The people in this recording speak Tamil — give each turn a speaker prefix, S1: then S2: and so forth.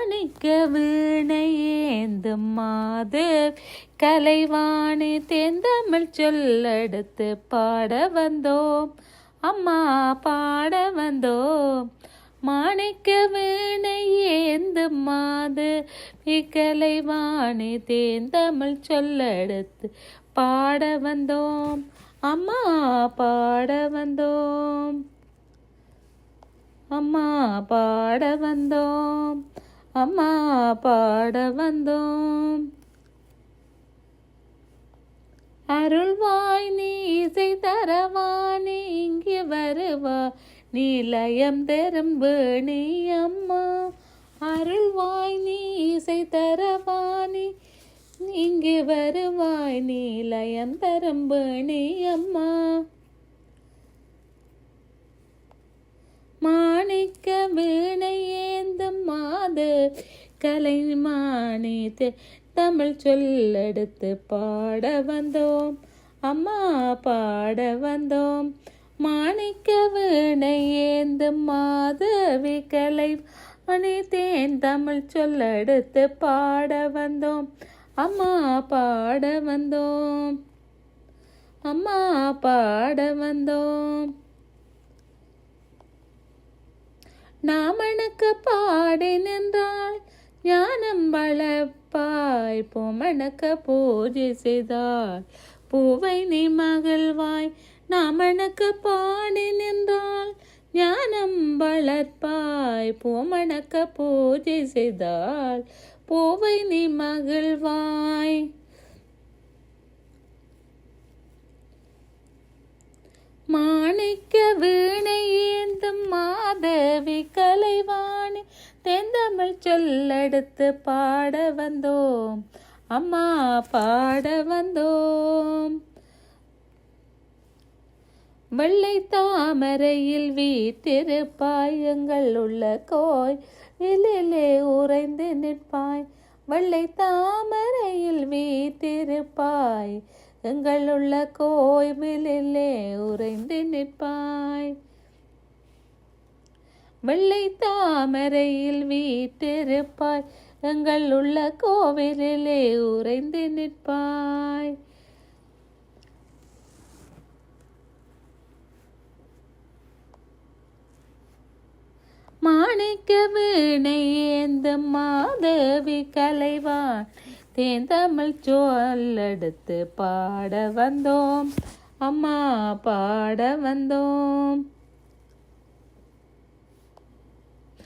S1: மாணிக்க வீணையேந்தும் மாதேவ் கலைவாணி தேந்தமிழ் சொல்லெடுத்து பாட வந்தோம் அம்மா பாட வந்தோம். மாணிக்க வீணையேந்தும் மாதேவி கலைவாணி தேந்தமிழ் சொல்லெடுத்து பாட வந்தோம் அம்மா பாட வந்தோம். அம்மா பாட வந்தோம் அம்மா பாட வந்தோம். அருள்வாய் நீ இசை தரவானி இங்கே வருவா நீலயம் தெரும்பேணி அம்மா. அருள்வாய் நீ இசை தரவானி இங்கே வருவாய் நீலயம் தரும்பேணி அம்மா. மாணிக்க வீணையேந்தும் மாதேவி கலைவாணி தமிழ் சொல்லெடுத்து பாட வந்தோம் அம்மா பாட வந்தோம். மாணிக்க வீணையேந்தும் மாதேவி கலைவாணி தமிழ் சொல்லெடுத்து பாட வந்தோம் அம்மா பாட வந்தோம் அம்மா பாட வந்தோம். நாமணக்க பாடி நின்றாள் ஞானம் வளர்ப்பாய் பூமணக்க பூஜை செய்தாள் பூவை நீ மகிழ்வாய். நாமணக்க பாடி நின்றாள் ஞானம் வளர்ப்பாய் பூமணக்க பூஜை செய்தாள் பூவை நீ மகிழ்வாய். மாணிக்க வீணையேந்தும் மாதேவி கலைவாணி தேந்தமிழ் சொல்லெடுத்து பாட வந்தோம் அம்மா பாட வந்தோம். வெள்ளை தாமரையில் வீற்றிருப்பாய் எங்கள் உள்ள கோயிலிலே உறைந்து நிற்பாய். வெள்ளை தாமரையில் வீற்றிருப்பாய் எங்கள் உள்ள கோயிலிலே உறைந்து நிற்பாய். வெள்ளை தாமரையில் வீற்றிருப்பாய் எங்கள் உள்ள கோவிலிலே உறைந்து நிற்பாய். மாணிக்க வீணையேந்தும் மாதேவி கலைவாணி தேந்தமிழ் சொல்லெடுத்து பாட வந்தோம் அம்மா பாட வந்தோம்.